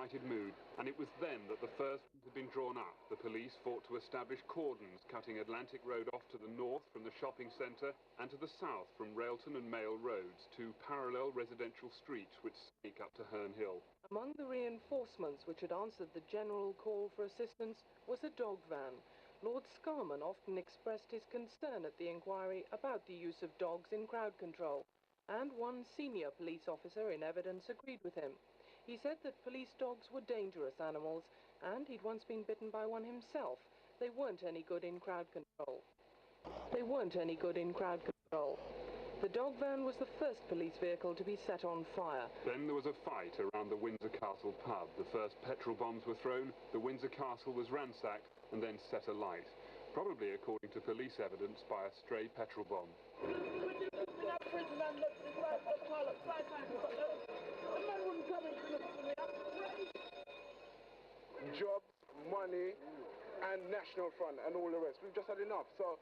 excited mood, and it was then that the first had been drawn up. The police fought to establish cordons cutting Atlantic Road off to the north from the shopping centre and to the south from Railton and Mail Roads, two parallel residential streets which snake up to Herne Hill. Among the reinforcements which had answered the general call for assistance was a dog van. Lord Scarman often expressed his concern at the inquiry about the use of dogs in crowd control, and one senior police officer in evidence agreed with him. He said that police dogs were dangerous animals, and he'd once been bitten by one himself. They weren't any good in crowd control. The dog van was the first police vehicle to be set on fire. Then there was a fight around the Windsor Castle pub. The first petrol bombs were thrown, the Windsor Castle was ransacked and then set alight, probably according to police evidence by a stray petrol bomb. Jobs, money, and National Front and all the rest. We've just had enough, so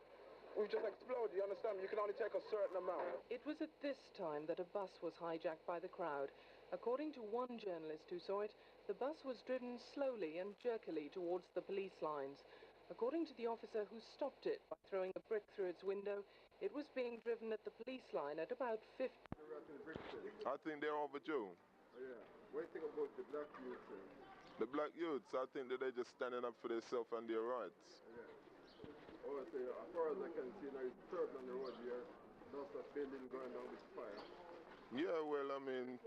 we've just exploded, you understand? You can only take a certain amount. It was at this time that a bus was hijacked by the crowd. According to one journalist who saw it, the bus was driven slowly and jerkily towards the police lines. According to the officer who stopped it by throwing a brick through its window, it was being driven at the police line at about 50. I think they're overdue. Oh, yeah. What do you think about the black youth? The black youths, I think that they're just standing up for themselves and their rights. Yeah. Oh, so as far as I can see, now it's third on the road here. Lots of building going down with fire. Yeah, well, I mean,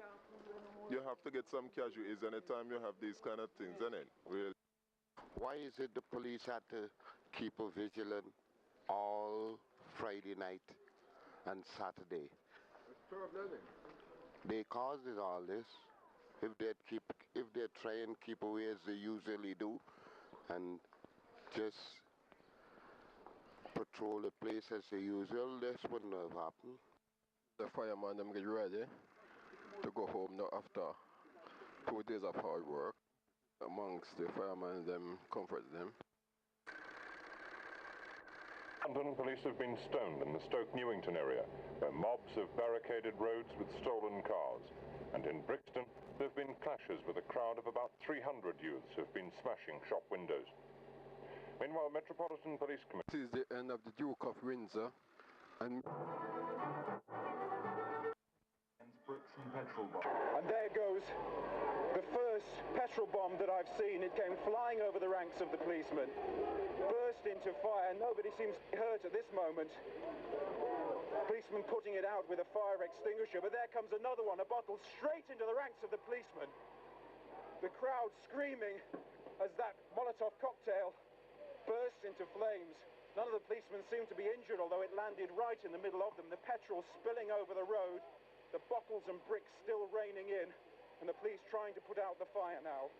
you have to get some casualties anytime you have these kind of things, isn't it? Really. Why is it the police had to keep a vigilant all Friday night and Saturday? It's terrible, isn't it? They caused all this. If they try and keep away as they usually do, and just patrol the place as usual, this wouldn't have happened. The fireman them get ready to go home now after 2 days of hard work. Amongst the firemen, them comfort them. London police have been stoned in the Stoke Newington area, where mobs have barricaded roads with stolen cars. And in Brixton, there have been clashes with a crowd of about 300 youths who have been smashing shop windows. Meanwhile, Metropolitan Police Commissioner... This is the end of the Duke of Windsor, and... Brixton petrol bomb. And there goes the first petrol bomb that I've seen. It came flying over the ranks of the policemen, burst into fire. Nobody seems to be hurt at this moment. Policeman putting it out with a fire extinguisher, but there comes another one, a bottle straight into the ranks of the policemen. The crowd screaming as that Molotov cocktail bursts into flames. None of the policemen seem to be injured, although it landed right in the middle of them. The petrol spilling over the road, the bottles and bricks still raining in, and the police trying to put out the fire now.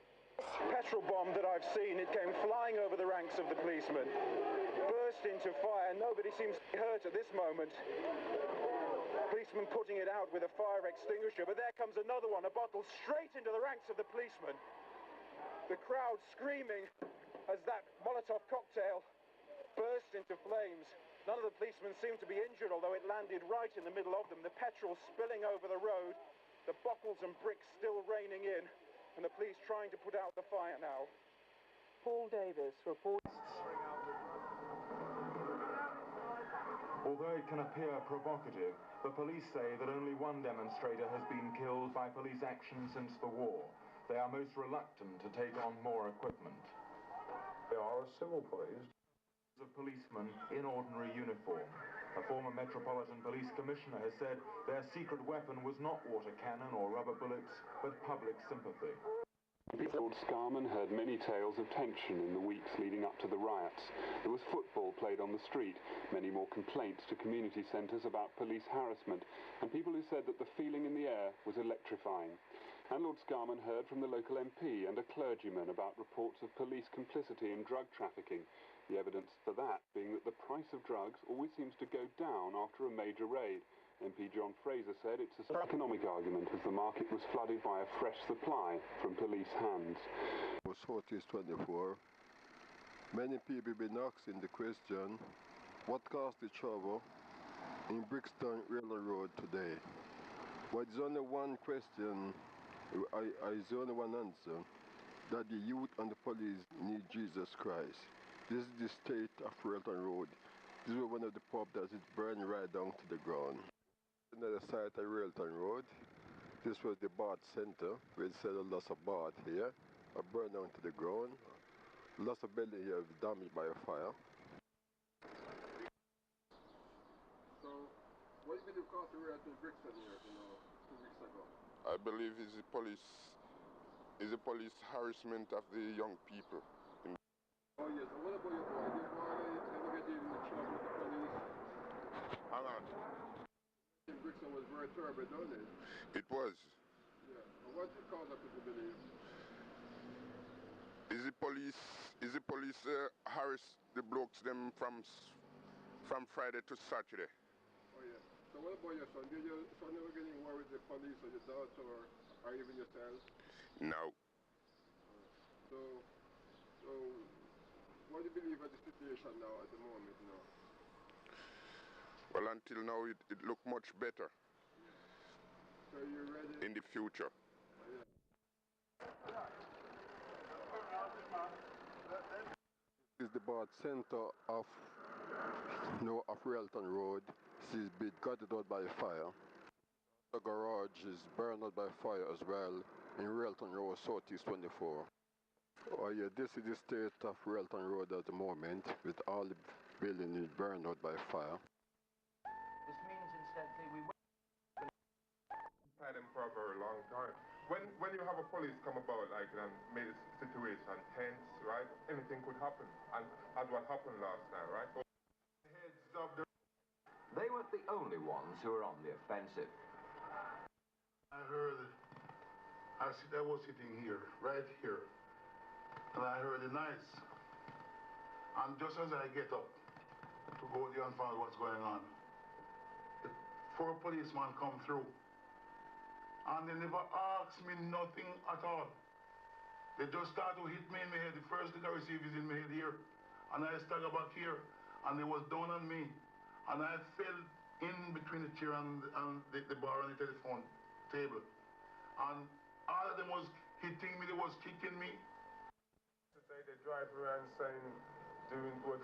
Petrol bomb that I've seen, it came flying over the ranks of the policemen, burst into fire. Nobody seems to be hurt at this moment. Policeman putting it out with a fire extinguisher, but there comes another one, a bottle straight into the ranks of the policemen. The crowd screaming as that Molotov cocktail burst into flames. None of the policemen seem to be injured, although it landed right in the middle of them. The petrol spilling over the road, the bottles and bricks still raining in, and the police trying to put out the fire now. Paul Davis reports. Although it can appear provocative, the police say that only one demonstrator has been killed by police action since the war. They are most reluctant to take on more equipment. There are civil police. Of policemen in ordinary uniform. A former Metropolitan Police Commissioner has said their secret weapon was not water cannon or rubber bullets, but public sympathy. Lord Scarman heard many tales of tension in the weeks leading up to the riots. There was football played on the street, many more complaints to community centres about police harassment, and people who said that the feeling in the air was electrifying. And Lord Scarman heard from the local MP and a clergyman about reports of police complicity in drug trafficking. The evidence for that being that the price of drugs always seems to go down after a major raid. MP John Fraser said it's an economic argument as the market was flooded by a fresh supply from police hands. It was 24. Many people have been asking the question, what caused the trouble in Brixton Railway Road today? But there's only one question, there's only one answer. that the youth and the police need Jesus Christ. This is the state of Railton Road. This is one of the pubs that is burned right down to the ground. Another site of Railton Road. This was the bath center. We said a lot of bath here. A burned down to the ground. Lots of building here damaged by a fire. So, what did you cause the Railton Brixton here, 2 weeks ago? I believe it's the police harassment of the young people. Oh yes, and what about your boy? Did your boy ever get in trouble with the police? Hang on. Brixton was very terrible, don't it? It was. Yeah. And what's the cause of it, you believe? Is the police harass the blokes them from Friday to Saturday? Oh yeah. So what about your son? Did your son ever get in war with the police or your daughter or even yourself? No. So what do you believe of the situation now at the moment now? Well, until now it looked much better. So you ready? In the future. This is the bar center of Railton Road. This is been gutted out by fire. The garage is burned out by fire as well in Railton Road, Southeast 24. Oh yeah, this is the state of Railton Road at the moment, with all the buildings burned out by fire. This means, incidentally, we won't Had them for a very long time. When you have a police come about, like, and made the situation tense, right? Anything could happen, and as what happened last night, right? Heads of the They weren't the only ones who were on the offensive. I was sitting here, right here, and I heard the noise. And just as I get up to go there and find out what's going on, the 4 policemen come through. And they never asked me nothing at all. They just start to hit me in my head. The first thing I receive is in my head here. And I stagger back here, and they was down on me. And I fell in between the chair and the bar and the telephone table. And all of them was hitting me, they was kicking me. Today they drive around saying,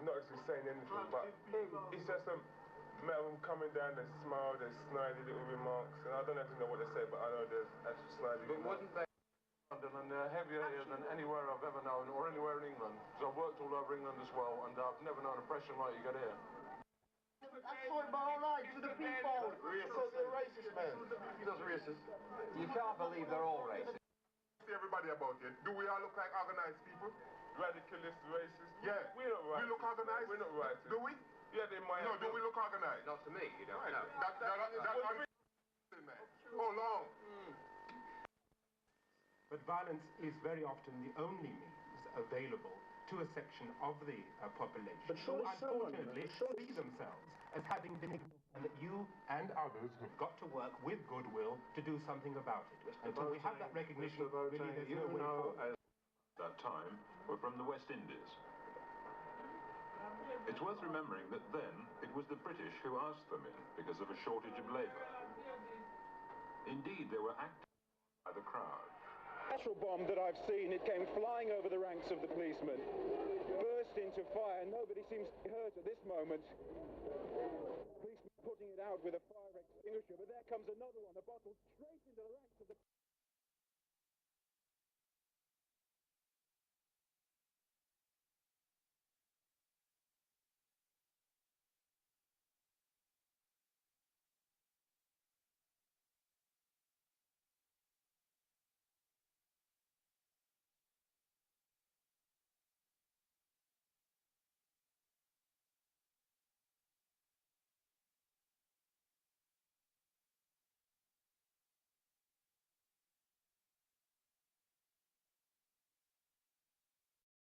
not actually saying anything, but it's just a matter of them coming down, they smile, they snidey little remarks, and I don't actually know what they say, but I know there's actually snidey remarks. But wasn't they London, and they're heavier here than anywhere I've ever known, or anywhere in England, because I've worked all over England as well, and I've never known a pressure like you get here. That's fine, but all right, to the people. Because they're racist, man. Those racist. You can't believe they're all racist. See everybody about it. Do we all look like organized people? Radicalist, racist? Yeah. We're not racist. We look organized? We're not racist. Do we? Yeah, they might. No, do we look organized? Not to me, you don't right. know. Oh, long. But violence is very often the only means available to a section of the population who unfortunately see themselves as having been ignored, and that you and others have got to work with goodwill to do something about it. Until we have that recognition, really there's no way forward. That time were from the West Indies. It's worth remembering that then it was the British who asked them in because of a shortage of labour. Indeed, they were acted by the crowd. Petrol bomb that I've seen, it came flying over the ranks of the policemen, burst into fire. Nobody seems to be hurt at this moment. Policemen putting it out with a fire extinguisher, but there comes another one, a bottle straight into the ranks of the